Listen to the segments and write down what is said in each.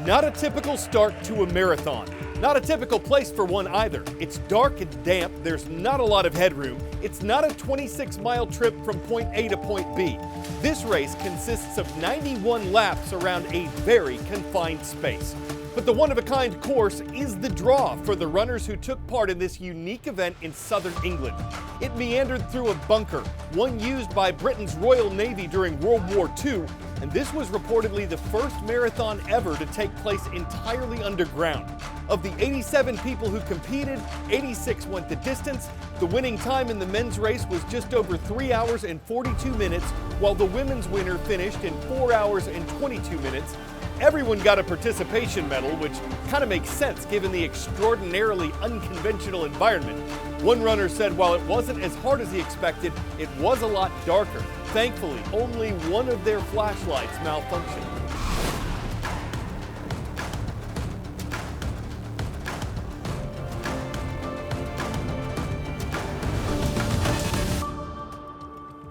Not a typical start to a marathon. Not a typical place for one either. It's dark and damp, there's not a lot of headroom. It's not a 26-mile trip from point A to point B. This race consists of 91 laps around a very confined space. But the one-of-a-kind course is the draw for the runners who took part in this unique event in southern England. It meandered through a bunker, one used by Britain's Royal Navy during World War II, and this was reportedly the first marathon ever to take place entirely underground. Of the 87 people who competed, 86 went the distance. The winning time in the men's race was just over 3 hours and 42 minutes, while the women's winner finished in 4 hours and 22 minutes. Everyone got a participation medal, which kind of makes sense given the extraordinarily unconventional environment. One runner said while it wasn't as hard as he expected, it was a lot darker. Thankfully, only one of their flashlights malfunctioned.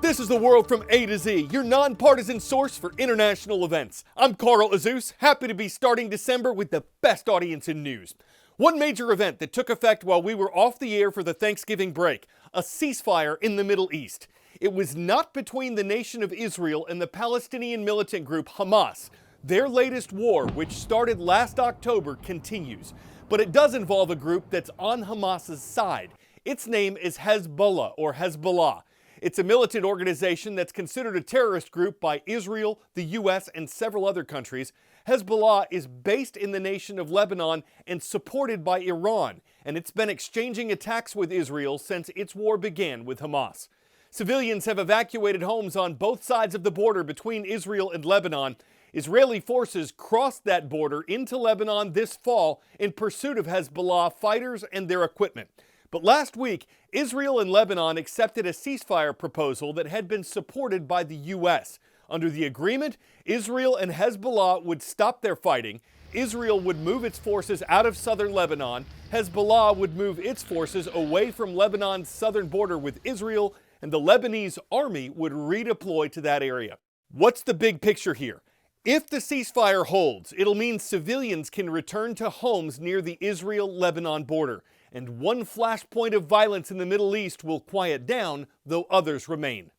This is the world from A to Z, your nonpartisan source for international events. I'm Carl Azuz, happy to be starting December with the best audience in news. One major event that took effect while we were off the air for the Thanksgiving break, a ceasefire in the Middle East. It was not between the nation of Israel and the Palestinian militant group Hamas. Their latest war, which started last October, continues. But it does involve a group that's on Hamas's side. Its name is Hezbollah, or Hezbollah. It's a militant organization that's considered a terrorist group by Israel, the U.S., and several other countries. Hezbollah is based in the nation of Lebanon and supported by Iran, and it's been exchanging attacks with Israel since its war began with Hamas. Civilians have evacuated homes on both sides of the border between Israel and Lebanon. Israeli forces crossed that border into Lebanon this fall in pursuit of Hezbollah fighters and their equipment. But last week, Israel and Lebanon accepted a ceasefire proposal that had been supported by the U.S. Under the agreement, Israel and Hezbollah would stop their fighting, Israel would move its forces out of southern Lebanon, Hezbollah would move its forces away from Lebanon's southern border with Israel, and the Lebanese army would redeploy to that area. What's the big picture here? If the ceasefire holds, it'll mean civilians can return to homes near the Israel-Lebanon border. And one flashpoint of violence in the Middle East will quiet down, though others remain.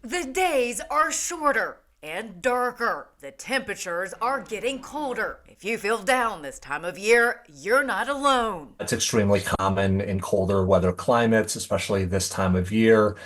The days are shorter and darker. The temperatures are getting colder. If you feel down this time of year, you're not alone. It's extremely common in colder weather climates, especially this time of year,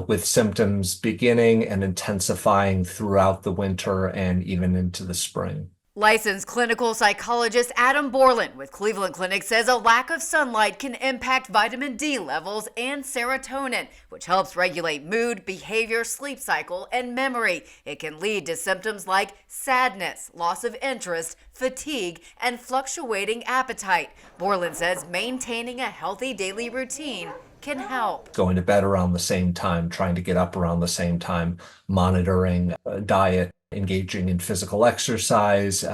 with symptoms beginning and intensifying throughout the winter and even into the spring. Licensed clinical psychologist Adam Borland with Cleveland Clinic says a lack of sunlight can impact vitamin D levels and serotonin, which helps regulate mood, behavior, sleep cycle, and memory. It can lead to symptoms like sadness, loss of interest, fatigue, and fluctuating appetite. Borland says maintaining a healthy daily routine can help. Going to bed around the same time, trying to get up around the same time, monitoring diet, engaging in physical exercise,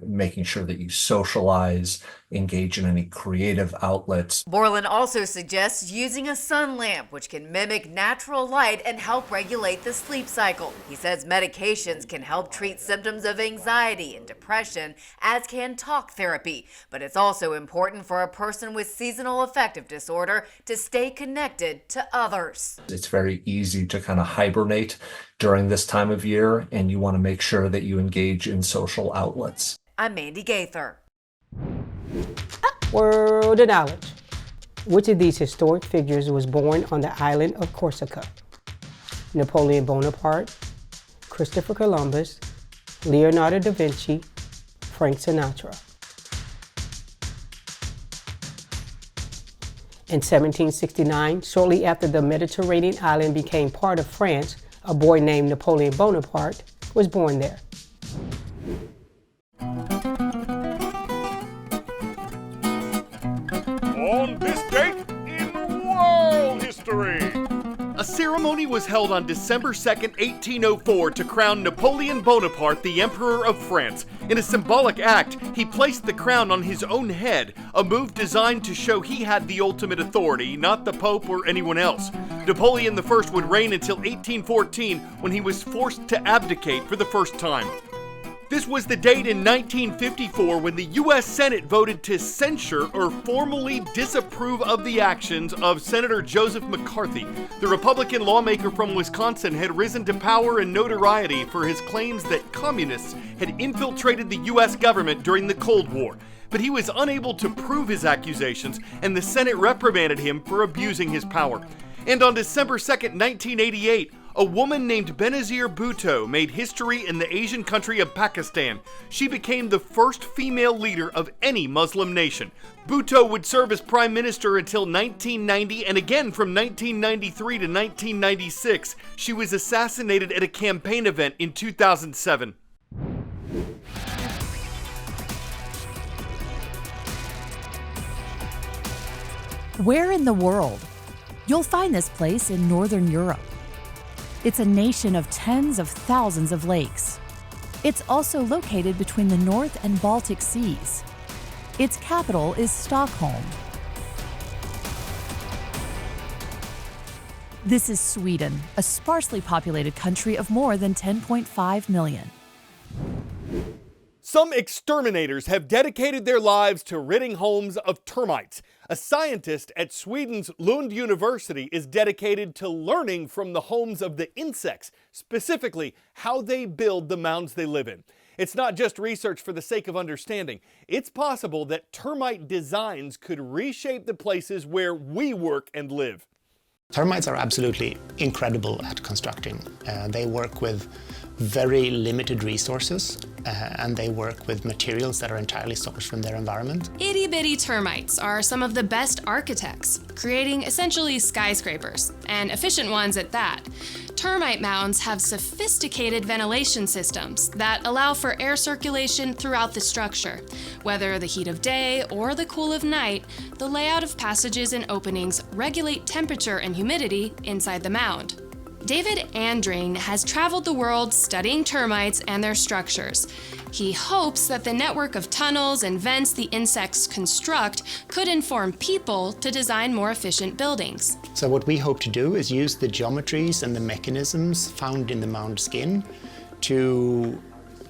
making sure that you socialize, engage in any creative outlets. Borland also suggests using a sun lamp, which can mimic natural light and help regulate the sleep cycle. He says medications can help treat symptoms of anxiety and depression, as can talk therapy. But it's also important for a person with seasonal affective disorder to stay connected to others. It's very easy to kind of hibernate during this time of year, and you want to make sure that you engage in social outlets. I'm Mandy Gaither. World of knowledge. Which of these historic figures was born on the island of Corsica? Napoleon Bonaparte, Christopher Columbus, Leonardo da Vinci, Frank Sinatra. In 1769, shortly after the Mediterranean island became part of France, a boy named Napoleon Bonaparte was born there. On this date in world history. A ceremony was held on December 2nd, 1804 to crown Napoleon Bonaparte the Emperor of France. In a symbolic act, he placed the crown on his own head, a move designed to show he had the ultimate authority, not the Pope or anyone else. Napoleon I would reign until 1814, when he was forced to abdicate for the first time. This was the date in 1954 when the U.S. Senate voted to censure or formally disapprove of the actions of Senator Joseph McCarthy. The Republican lawmaker from Wisconsin had risen to power and notoriety for his claims that communists had infiltrated the U.S. government during the Cold War. But he was unable to prove his accusations, and the Senate reprimanded him for abusing his power. And on December 2nd, 1988, a woman named Benazir Bhutto made history in the Asian country of Pakistan. She became the first female leader of any Muslim nation. Bhutto would serve as prime minister until 1990, and again from 1993 to 1996. She was assassinated at a campaign event in 2007. Where in the world? You'll find this place in Northern Europe. It's a nation of tens of thousands of lakes. It's also located between the North and Baltic Seas. Its capital is Stockholm. This is Sweden, a sparsely populated country of more than 10.5 million. Some exterminators have dedicated their lives to ridding homes of termites. A scientist at Sweden's Lund University is dedicated to learning from the homes of the insects, specifically how they build the mounds they live in. It's not just research for the sake of understanding. It's possible that termite designs could reshape the places where we work and live. Termites are absolutely incredible at constructing. They work with very limited resources, and they work with materials that are entirely sourced from their environment. Itty-bitty termites are some of the best architects, creating essentially skyscrapers, and efficient ones at that. Termite mounds have sophisticated ventilation systems that allow for air circulation throughout the structure. Whether the heat of day or the cool of night, the layout of passages and openings regulate temperature and humidity inside the mound. David Andring has traveled the world studying termites and their structures. He hopes that the network of tunnels and vents the insects construct could inform people to design more efficient buildings. So what we hope to do is use the geometries and the mechanisms found in the mound skin to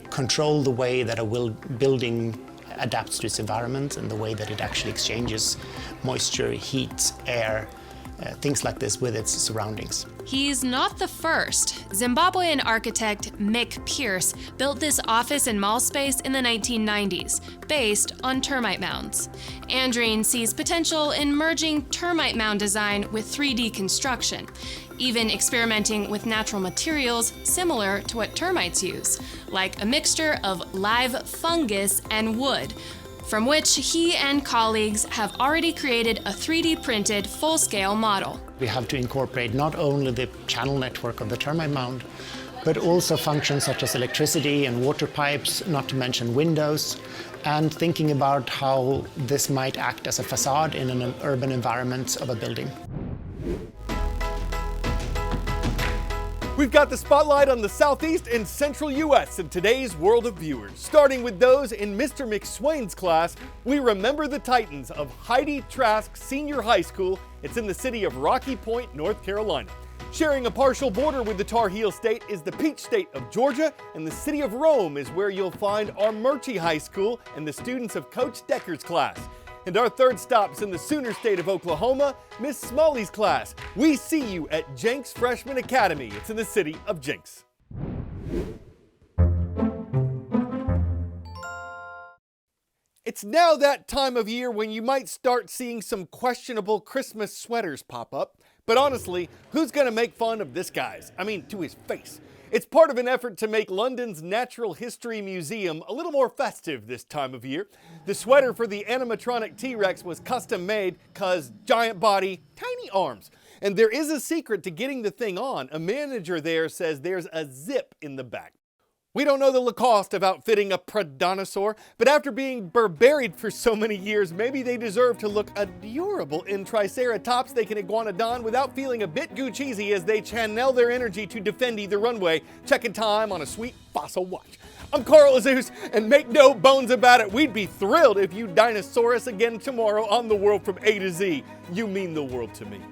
control the way that a building adapts to its environment and the way that it actually exchanges moisture, heat, air, things like this with its surroundings. He's not the first. Zimbabwean architect Mick Pierce built this office and mall space in the 1990s, based on termite mounds. Andreen sees potential in merging termite mound design with 3D construction, even experimenting with natural materials similar to what termites use, like a mixture of live fungus and wood, from which he and colleagues have already created a 3D printed full-scale model. We have to incorporate not only the channel network of the termite mound, but also functions such as electricity and water pipes, not to mention windows, and thinking about how this might act as a facade in an urban environment of a building. We've got the spotlight on the southeast and central U.S. in today's World of Viewers. Starting with those in Mr. McSwain's class, we remember the Titans of Heidi Trask Senior High School. It's in the city of Rocky Point, North Carolina. Sharing a partial border with the Tar Heel State is the Peach State of Georgia, and the city of Rome is where you'll find Armurchie High School and the students of Coach Decker's class. And our third stop's in the Sooner State of Oklahoma, Miss Smalley's class. We see you at Jenks Freshman Academy. It's in the city of Jenks. It's now that time of year when you might start seeing some questionable Christmas sweaters pop up. But honestly, who's gonna make fun of this guy's? I mean, to his face. It's part of an effort to make London's Natural History Museum a little more festive this time of year. The sweater for the animatronic T-Rex was custom made cause giant body, tiny arms. And there is a secret to getting the thing on. A manager there says there's a zip in the back. We don't know the cost of outfitting a Predonosaur, but after being barbaried for so many years, maybe they deserve to look adorable in Triceratops they can iguanodon without feeling a bit goo cheesy as they channel their energy to defend the runway, checking time on a sweet fossil watch. I'm Carl Azuz, and make no bones about it, we'd be thrilled if you dinosaur us again tomorrow on The World from A to Z. You mean the world to me.